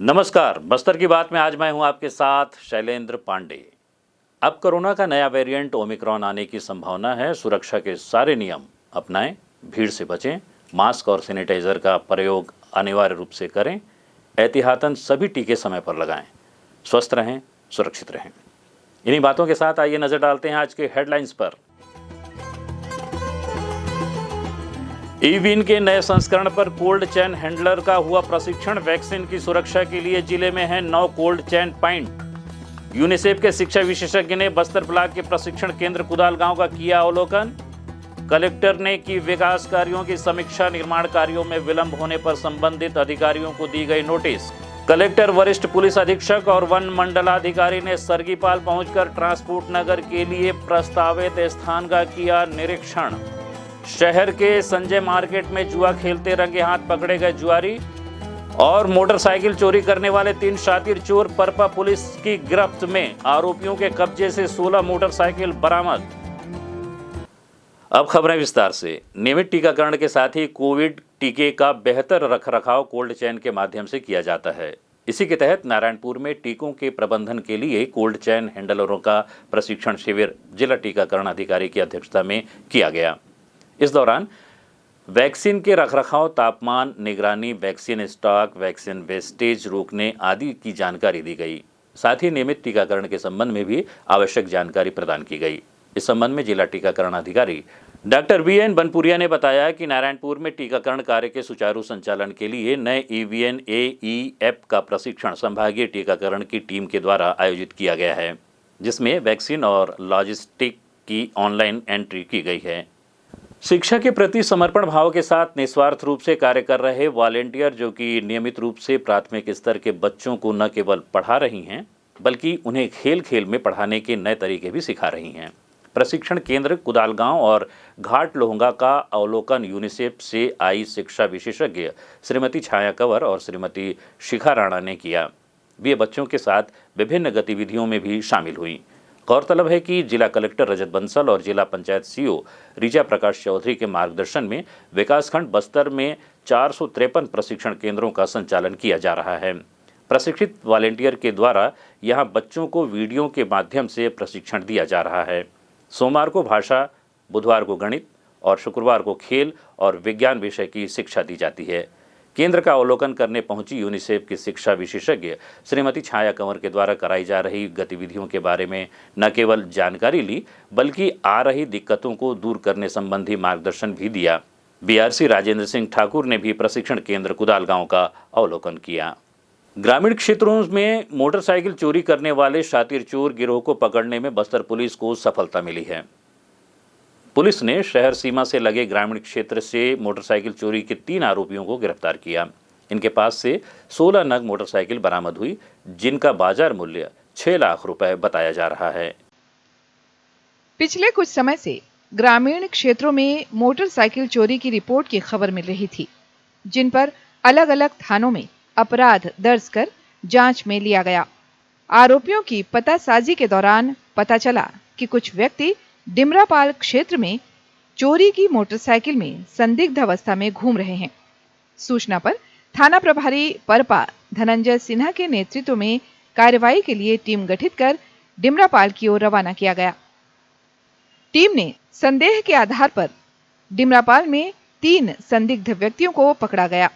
नमस्कार, बस्तर की बात में आज मैं हूं आपके साथ शैलेंद्र पांडे। अब कोरोना का नया वेरिएंट ओमिक्रॉन आने की संभावना है। सुरक्षा के सारे नियम अपनाएं, भीड़ से बचें, मास्क और सैनिटाइजर का प्रयोग अनिवार्य रूप से करें, एहतियातन सभी टीके समय पर लगाएं। स्वस्थ रहें, सुरक्षित रहें। इन्हीं बातों के साथ आइए नजर डालते हैं आज के हेडलाइंस पर। ईवीन के नए संस्करण पर कोल्ड चेन हैंडलर का हुआ प्रशिक्षण। वैक्सीन की सुरक्षा के लिए जिले में है 9 कोल्ड चेन पॉइंट। यूनिसेफ के शिक्षा विशेषज्ञ ने बस्तर ब्लॉक के प्रशिक्षण केंद्र कुदाल गांव का किया अवलोकन। कलेक्टर ने की विकास कार्यों की समीक्षा। निर्माण कार्यों में विलंब होने पर संबंधित अधिकारियों को दी गई नोटिस। कलेक्टर, वरिष्ठ पुलिस अधीक्षक और वन मंडलाधिकारी ने सरगीपाल पहुंचकर ट्रांसपोर्ट नगर के लिए प्रस्तावित स्थान का किया निरीक्षण। शहर के संजय मार्केट में जुआ खेलते रंगे हाथ पकड़े गए जुआरी। और मोटरसाइकिल चोरी करने वाले 3 शातिर चोर परपा पुलिस की गिरफ्त में। आरोपियों के कब्जे से 16 मोटरसाइकिल बरामद। अब खबरें विस्तार से। नियमित टीकाकरण के साथ ही कोविड टीके का बेहतर रखरखाव कोल्ड चेन के माध्यम से किया जाता है। इसी के तहत नारायणपुर में टीकों के प्रबंधन के लिए कोल्ड चेन हैंडलरों का प्रशिक्षण शिविर जिला टीकाकरण अधिकारी की अध्यक्षता में किया गया। इस दौरान वैक्सीन के रखरखाव, तापमान निगरानी, वैक्सीन स्टॉक, वैक्सीन वेस्टेज रोकने आदि की जानकारी दी गई। साथ ही नियमित टीकाकरण के संबंध में भी आवश्यक जानकारी प्रदान की गई। इस संबंध में जिला टीकाकरण अधिकारी डॉक्टर वीएन बनपुरिया ने बताया कि नारायणपुर में टीकाकरण कार्य के सुचारू संचालन के लिए नए ईवीएन एई ऐप का प्रशिक्षण संभागीय टीकाकरण की टीम के द्वारा आयोजित किया गया है, जिसमें वैक्सीन और लॉजिस्टिक की ऑनलाइन एंट्री की गई है। शिक्षा के प्रति समर्पण भाव के साथ निस्वार्थ रूप से कार्य कर रहे वॉलेंटियर, जो कि नियमित रूप से प्राथमिक स्तर के बच्चों को न केवल पढ़ा रही हैं, बल्कि उन्हें खेल खेल में पढ़ाने के नए तरीके भी सिखा रही हैं। प्रशिक्षण केंद्र कुदाल गांव और घाट लोहंगा का अवलोकन यूनिसेफ से आई शिक्षा विशेषज्ञ श्रीमती छाया कंवर और श्रीमती शिखा राणा ने किया। वे बच्चों के साथ विभिन्न गतिविधियों में भी शामिल हुई। गौरतलब है कि जिला कलेक्टर रजत बंसल और जिला पंचायत सीओ रीजा प्रकाश चौधरी के मार्गदर्शन में विकासखंड बस्तर में 453 प्रशिक्षण केंद्रों का संचालन किया जा रहा है। प्रशिक्षित वॉलेंटियर के द्वारा यहां बच्चों को वीडियो के माध्यम से प्रशिक्षण दिया जा रहा है। सोमवार को भाषा, बुधवार को गणित और शुक्रवार को खेल और विज्ञान विषय की शिक्षा दी जाती है। केंद्र का अवलोकन करने पहुंची यूनिसेफ की शिक्षा विशेषज्ञ श्रीमती छाया कंवर के द्वारा कराई जा रही गतिविधियों के बारे में न केवल जानकारी ली, बल्कि आ रही दिक्कतों को दूर करने संबंधी मार्गदर्शन भी दिया। बीआरसी राजेंद्र सिंह ठाकुर ने भी प्रशिक्षण केंद्र कुदाल गांव का अवलोकन किया। ग्रामीण क्षेत्रों में मोटरसाइकिल चोरी करने वाले शातिर चोर गिरोह को पकड़ने में बस्तर पुलिस को सफलता मिली है। पुलिस ने शहर सीमा से लगे ग्रामीण क्षेत्र से मोटरसाइकिल चोरी के 3 आरोपियों को गिरफ्तार किया। इनके पास से 16 नग मोटरसाइकिल बरामद हुई, जिनका बाजार मूल्य 6 लाख रुपए बताया जा रहा है। पिछले कुछ समय से ग्रामीण क्षेत्रों में मोटरसाइकिल चोरी की रिपोर्ट की खबर मिल रही थी, जिन पर अलग अलग थानों में अपराध दर्ज कर जांच में लिया गया। आरोपियों की पतासाजी के दौरान पता चला कि कुछ व्यक्ति डिमरापाल क्षेत्र में चोरी की मोटरसाइकिल में संदिग्ध अवस्था में घूम रहे हैं। सूचना पर थाना प्रभारी परपा धनंजय सिन्हा के नेतृत्व में कार्रवाई के लिए टीम गठित कर डिमरापाल की ओर रवाना किया गया। टीम ने संदेह के आधार पर डिमरापाल में 3 संदिग्ध व्यक्तियों को पकड़ा गया।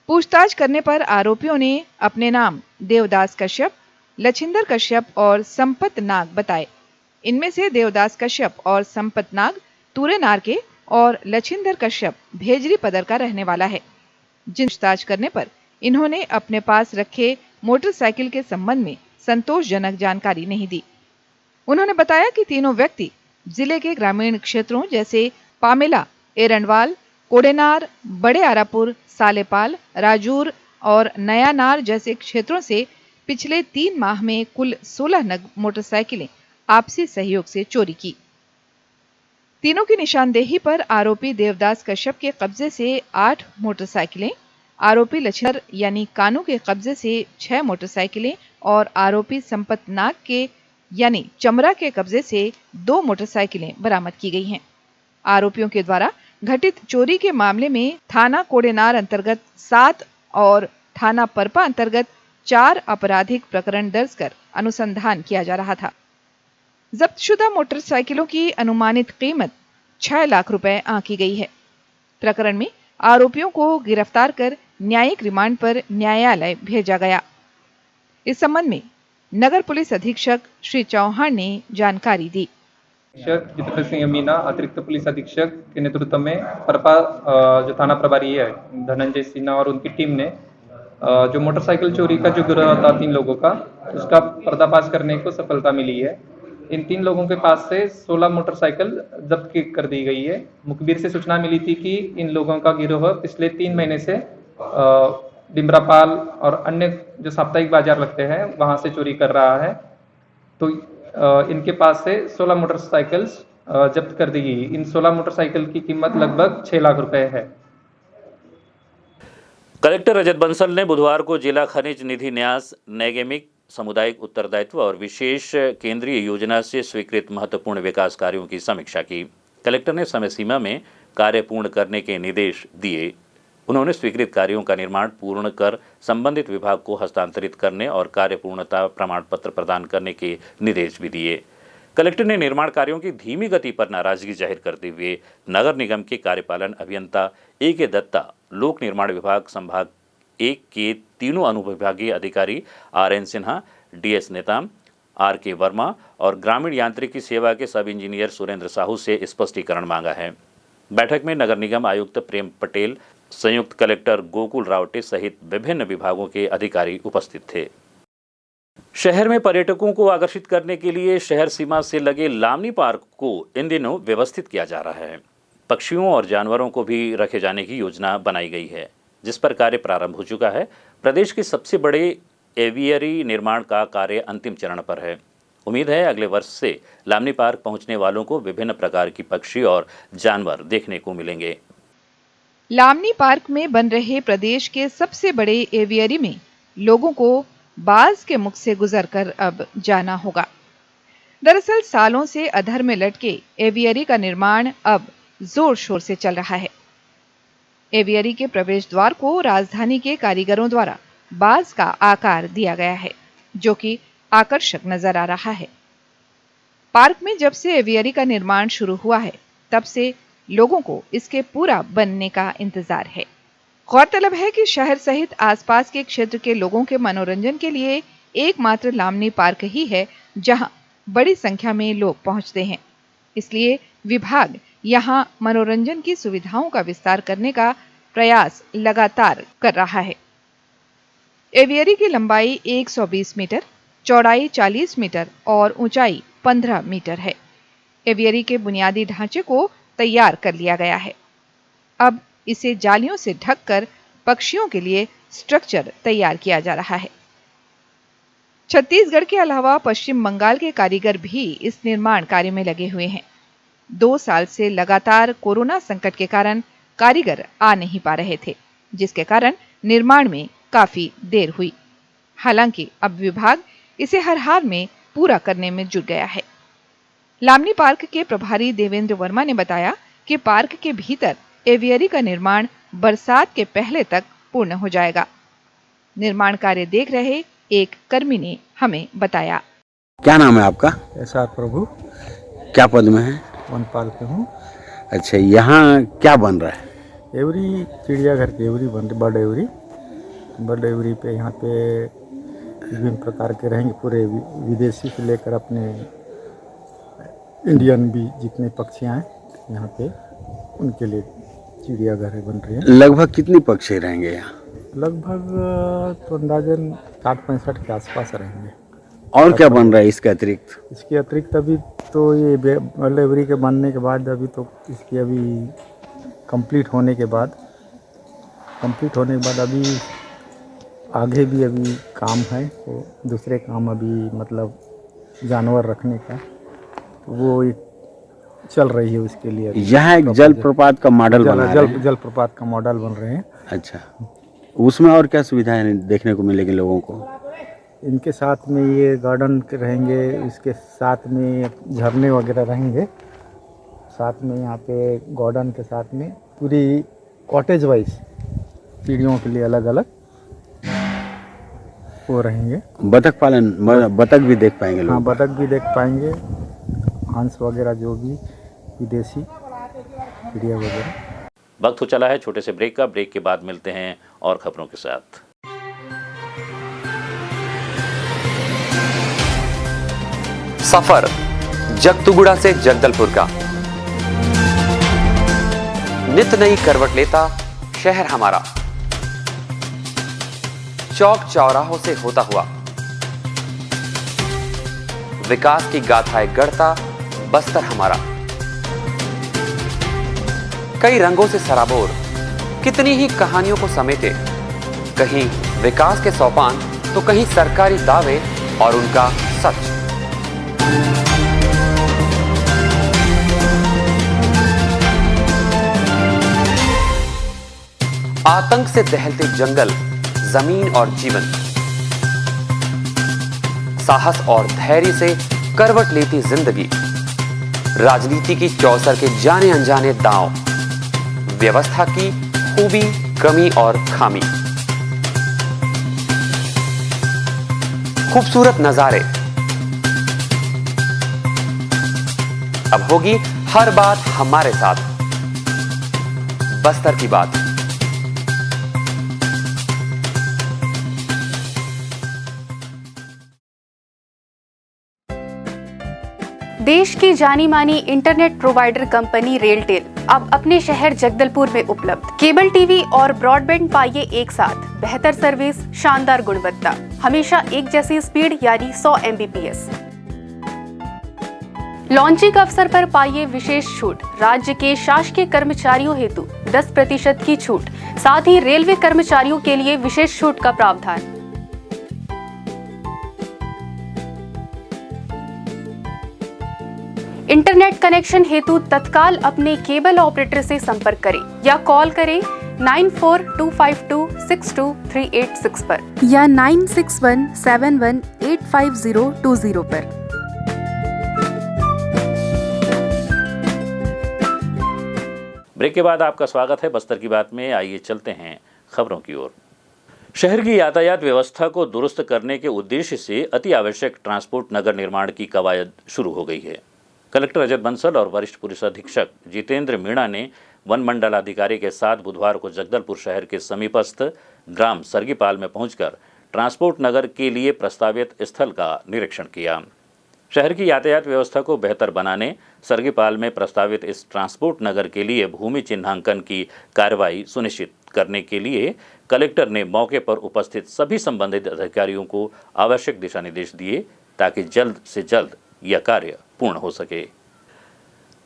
पूछताछ करने पर आरोपियों ने अपने नाम देवदास कश्यप, लछिंदर कश्यप और संपत नाग बताए। इनमें से देवदास कश्यप और संपत नाग तुरेनार के और लछिंदर कश्यप भेजरी पदर का रहने वाला है। पूछताछ करने पर इन्होंने अपने पास रखे मोटरसाइकिल के संबंध में संतोषजनक जानकारी नहीं दी। उन्होंने बताया कि तीनों व्यक्ति जिले के ग्रामीण क्षेत्रों जैसे पामेला, एरंडवाल, कोडेनार, बड़े आरापुर, सालेपाल, राजूर और नयानार जैसे क्षेत्रों से पिछले 3 माह में कुल 16 नग मोटरसाइकिलें आपसी सहयोग से चोरी की। तीनों की निशानदेही पर आरोपी देवदास कश्यप के कब्जे से 8 मोटरसाइकिलें, आरोपी लछिंदर यानी कानू के कब्जे से 6 मोटरसाइकिलें और आरोपी संपत नाग के यानी चमरा के कब्जे से 2 मोटरसाइकिलें बरामद की गई हैं। आरोपियों के द्वारा घटित चोरी के मामले में थाना कोडेनार अंतर्गत 7 और थाना परपा अंतर्गत 4 आपराधिक प्रकरण दर्ज कर अनुसंधान किया जा रहा था। जब्तशुदा मोटरसाइकिलों की अनुमानित कीमत 6 लाख रुपए आंकी गई है। प्रकरण में आरोपियों को गिरफ्तार कर न्यायिक रिमांड पर न्यायालय भेजा गया। इस संबंध में नगर पुलिस अधीक्षक श्री चौहान ने जानकारी दी। अधीक्षक जितेंद्र सिंह मीना, अतिरिक्त पुलिस अधीक्षक के नेतृत्व में परपा जो थाना प्रभारी है धनंजय सिन्हा और उनकी टीम ने जो मोटरसाइकिल चोरी का जो गिरोह था 3 लोगों का, उसका पर्दाफाश करने को सफलता मिली है। इन 3 लोगों के पास से 16 मोटरसाइकिल जब्त कर दी गई है। मुखबिर से सूचना मिली थी कि इन लोगों का गिरोह पिछले 3 महीने से डिमरापाल और अन्य जो साप्ताहिक बाजार लगते हैं वहां से चोरी कर रहा है। तो इनके पास से 16 मोटरसाइकिल्स जब्त कर दी गई। इन 16 मोटरसाइकिल की कीमत लगभग 6 लाख रुपए है। कलेक्टर रजत बंसल ने बुधवार को जिला खनिज निधि न्यास, नैगमिक, सामुदायिक उत्तरदायित्व और विशेष केंद्रीय योजना से स्वीकृत महत्वपूर्ण विकास कार्यों की समीक्षा की। कलेक्टर ने समय सीमा में कार्य पूर्ण करने के निर्देश दिए। उन्होंने स्वीकृत कार्यों का निर्माण पूर्ण कर संबंधित विभाग को हस्तांतरित करने और कार्य पूर्णता प्रमाण पत्र प्रदान करने के निर्देश भी दिए। कलेक्टर ने निर्माण कार्यों की धीमी गति पर नाराजगी जाहिर करते हुए नगर निगम के कार्यपालन अभियंता A.K. दत्ता, लोक निर्माण विभाग संभाग 1 के तीनों अनुविभागीय अधिकारी R.N. Sinha, D.S. Netam, R.K. Verma और ग्रामीण यांत्रिकी सेवा के सब इंजीनियर सुरेंद्र साहू से स्पष्टीकरण मांगा है। बैठक में नगर निगम आयुक्त प्रेम पटेल, संयुक्त कलेक्टर गोकुल रावटे सहित विभिन्न विभागों के अधिकारी उपस्थित थे। शहर में पर्यटकों को आकर्षित करने के लिए शहर सीमा से लगे लामनी पार्क को इन दिनों व्यवस्थित किया जा रहा है। पक्षियों और जानवरों को भी रखे जाने की योजना बनाई गई है, जिस पर कार्य प्रारंभ हो चुका है। प्रदेश के सबसे बड़े एवियरी निर्माण का कार्य अंतिम चरण पर है। उम्मीद है अगले वर्ष से लामनी पार्क पहुंचने वालों को विभिन्न प्रकार की पक्षी और जानवर देखने को मिलेंगे। लामनी पार्क में बन रहे प्रदेश के सबसे बड़े एवियरी में लोगों को बाज के मुख से गुजरकर अब जाना होगा। दरअसल सालों से अधर में लटके एवियरी का निर्माण अब जोर शोर से चल रहा है। एवियरी के प्रवेश द्वार को राजधानी के कारीगरों द्वारा बाज का आकार दिया गया है, जो कि आकर्षक नजर आ रहा है। पार्क में जब से एवियरी का निर्माण शुरू हुआ है, तब से लोगों को इसके पूरा बनने का इंतजार है। गौरतलब है कि शहर सहित आसपास के क्षेत्र के लोगों के मनोरंजन के लिए एकमात्र लामनी पार्क ही है जहां बड़ी संख्या में लोग पहुंचते हैं। इसलिए विभाग यहां मनोरंजन की सुविधाओं का विस्तार करने का प्रयास लगातार कर रहा है। एवियरी की लंबाई 120 मीटर, चौड़ाई 40 मीटर और ऊंचाई 15 मीटर है। एवियरी के बुनियादी ढांचे को तैयार कर लिया गया है। अब इसे जालियों से ढककर पक्षियों के लिए स्ट्रक्चर तैयार किया जा रहा है। छत्तीसगढ़ के अलावा पश्चिम बंगाल के कारीगर भी इस निर्माण कार्य में लगे हुए हैं। 2 साल से लगातार कोरोना संकट के कारण कारीगर आ नहीं पा रहे थे, जिसके कारण निर्माण में काफी देर हुई। हालांकि अब विभाग इसे हर हाल में पूरा करने में जुट गया है। लामनी पार्क के प्रभारी देवेंद्र वर्मा ने बताया कि पार्क के भीतर एवियरी का निर्माण बरसात के पहले तक पूर्ण हो जाएगा। निर्माण कार्य देख रहे एक कर्मी ने हमें बताया। क्या नाम है आपका? SR प्रभु, क्या पद में है? वनपाल के हूँ। अच्छा, यहाँ क्या बन रहा है? एवरी चिड़ियाघर की एवरी बन रही, बर्ड एवरी पे यहाँ पे विभिन्न प्रकार के रहेंगे। पूरे विदेशी से लेकर अपने इंडियन भी जितने पक्षियाँ हैं यहाँ पे, उनके लिए चिड़ियाघर बन रही है। लगभग कितनी पक्षी रहेंगे यहाँ? लगभग तो अंदाजन 60-65 के आसपास रहेंगे। और क्या बन रहा है इसके अतिरिक्त? इसके अतिरिक्त अभी तो ये बर्ड एवरी के बनने के बाद अभी तो इसकी अभी कंप्लीट होने के बाद अभी आगे भी अभी काम है। तो दूसरे काम अभी मतलब जानवर रखने का, तो वो एक चल रही है। उसके लिए यहाँ एक जलप्रपात का मॉडल बना रहे हैं। जलप्रपात का मॉडल बन रहे हैं। अच्छा, उसमें और क्या सुविधाएं देखने को मिलेगी लोगों को? इनके साथ में ये गार्डन रहेंगे, इसके साथ में झरने वगैरह रहेंगे। साथ में यहाँ पे गार्डन के साथ में पूरी कॉटेज वाइज चिड़ियों के लिए अलग अलग वो रहेंगे। बतख पालन, बतख भी देख पाएंगे हाँ, लोग? बतख भी देख पाएंगे, हंस वगैरह जो भी विदेशी चिड़िया वगैरह। वक्त हो चला है छोटे से ब्रेक का। ब्रेक के बाद मिलते हैं और खबरों के साथ। सफर जगतुगुड़ा से जगदलपुर का, नित नई करवट लेता शहर हमारा, चौक चौराहों से होता हुआ विकास की गाथाएं गढ़ता बस्तर हमारा। कई रंगों से सराबोर कितनी ही कहानियों को समेटे, कहीं विकास के सोपान तो कहीं सरकारी दावे और उनका सच। आतंक से दहलते जंगल, जमीन और जीवन, साहस और धैर्य से करवट लेती जिंदगी, राजनीति की चौसर के जाने अनजाने दांव, व्यवस्था की खूबी, कमी और खामी, खूबसूरत नजारे। अब होगी हर बात हमारे साथ, बस्तर की बात। देश की जानी मानी इंटरनेट प्रोवाइडर कंपनी रेलटेल अब अपने शहर जगदलपुर में उपलब्ध। केबल टीवी और ब्रॉडबैंड पाइए एक साथ, बेहतर सर्विस, शानदार गुणवत्ता, हमेशा एक जैसी स्पीड यानी 100 Mbps। लॉन्चिंग अवसर पर पाइए विशेष छूट, राज्य के शासकीय कर्मचारियों हेतु 10% की छूट, साथ ही रेलवे कर्मचारियों के लिए विशेष छूट का प्रावधान। इंटरनेट कनेक्शन हेतु तत्काल अपने केबल ऑपरेटर से संपर्क करें या कॉल करें 9425262386 पर या 9617185020 पर। ब्रेक के बाद आपका स्वागत है बस्तर की बात में। आइए चलते हैं खबरों की ओर। शहर की यातायात व्यवस्था को दुरुस्त करने के उद्देश्य से अति आवश्यक ट्रांसपोर्ट नगर निर्माण की कवायद शुरू हो गई है। कलेक्टर रजत बंसल और वरिष्ठ पुलिस अधीक्षक जितेंद्र मीणा ने वन मंडलाधिकारी के साथ बुधवार को जगदलपुर शहर के समीपस्थ ग्राम सरगीपाल में पहुंचकर ट्रांसपोर्ट नगर के लिए प्रस्तावित स्थल का निरीक्षण किया। शहर की यातायात व्यवस्था को बेहतर बनाने सरगीपाल में प्रस्तावित इस ट्रांसपोर्ट नगर के लिए भूमि चिन्हांकन की कार्रवाई सुनिश्चित करने के लिए कलेक्टर ने मौके पर उपस्थित सभी संबंधित अधिकारियों को आवश्यक दिशा निर्देश दिए ताकि जल्द से जल्द यह कार्य पूर्ण हो सके।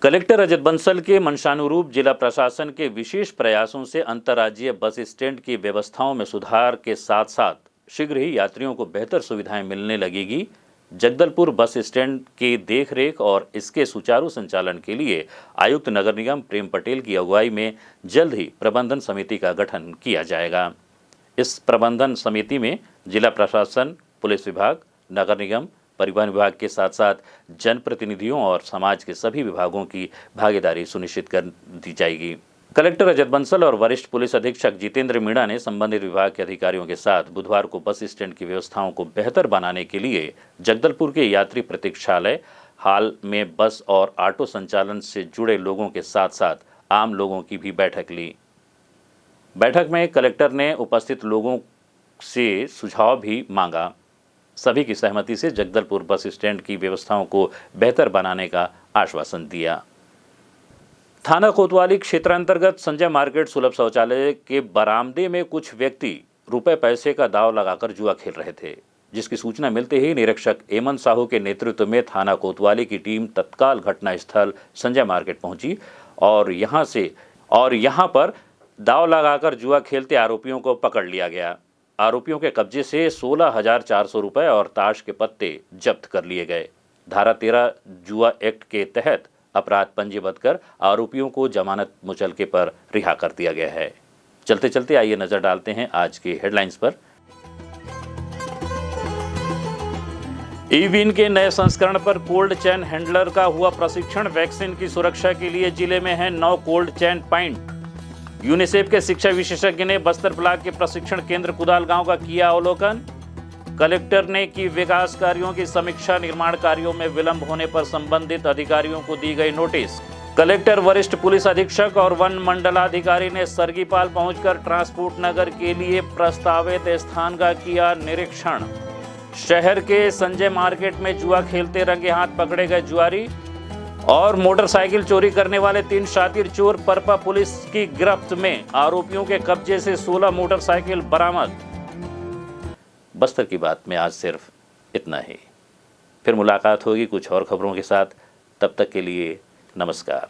कलेक्टर रजत बंसल के मंशानुरूप जिला प्रशासन के विशेष प्रयासों से अंतर्राज्यीय बस स्टैंड की व्यवस्थाओं में सुधार के साथ साथ शीघ्र ही यात्रियों को बेहतर सुविधाएं मिलने लगेगी। जगदलपुर बस स्टैंड के देखरेख और इसके सुचारू संचालन के लिए आयुक्त नगर निगम प्रेम पटेल की अगुवाई में जल्द ही प्रबंधन समिति का गठन किया जाएगा। इस प्रबंधन समिति में जिला प्रशासन, पुलिस विभाग, नगर निगम, परिवहन विभाग के साथ साथ जनप्रतिनिधियों और समाज के सभी विभागों की भागीदारी सुनिश्चित कर दी जाएगी। कलेक्टर रजत बंसल और वरिष्ठ पुलिस अधीक्षक जितेंद्र मीणा ने संबंधित विभाग के अधिकारियों के साथ बुधवार को बस स्टैंड की व्यवस्थाओं को बेहतर बनाने के लिए जगदलपुर के यात्री प्रतीक्षालय हाल में बस और ऑटो संचालन से जुड़े लोगों के साथ साथ आम लोगों की भी बैठक ली। बैठक में कलेक्टर ने उपस्थित लोगों से सुझाव भी मांगा। सभी की सहमति से जगदलपुर बस स्टैंड की व्यवस्थाओं को बेहतर बनाने का आश्वासन दिया। थाना कोतवाली क्षेत्रांतर्गत संजय मार्केट सुलभ शौचालय के बरामदे में कुछ व्यक्ति रुपए पैसे का दांव लगाकर जुआ खेल रहे थे, जिसकी सूचना मिलते ही निरीक्षक एमन साहू के नेतृत्व में थाना कोतवाली की टीम तत्काल घटनास्थल संजय मार्केट पहुंची और यहां पर दांव लगाकर जुआ खेलते आरोपियों को पकड़ लिया गया। आरोपियों के कब्जे से 16,400 रुपए और ताश के पत्ते जब्त कर लिए गए। धारा 13 जुआ एक्ट के तहत अपराध पंजीबद्ध कर आरोपियों को जमानत मुचलके पर रिहा कर दिया गया है। चलते चलते आइए नजर डालते हैं आज के हेडलाइंस पर। ई-विन के नए संस्करण पर कोल्ड चेन हैंडलर का हुआ प्रशिक्षण। वैक्सीन की सुरक्षा के लिए जिले में है 9 कोल्ड चेन पॉइंट। यूनिसेफ के शिक्षा विशेषज्ञ ने बस्तर ब्लॉक के प्रशिक्षण केंद्र कुदाल गांव का किया अवलोकन। कलेक्टर ने की विकास कार्यों की समीक्षा। निर्माण कार्यों में विलंब होने पर संबंधित अधिकारियों को दी गई नोटिस। कलेक्टर, वरिष्ठ पुलिस अधीक्षक और वन मंडलाधिकारी ने सरगीपाल पहुंचकर ट्रांसपोर्ट नगर के लिए प्रस्तावित स्थान का किया निरीक्षण। शहर के संजय मार्केट में जुआ खेलते रंगे हाथ पकड़े गए जुआरी। और मोटरसाइकिल चोरी करने वाले 3 शातिर चोर परपा पुलिस की गिरफ्त में। आरोपियों के कब्जे से 16 मोटरसाइकिल बरामद। बस्तर की बात में आज सिर्फ इतना ही। फिर मुलाकात होगी कुछ और खबरों के साथ। तब तक के लिए नमस्कार।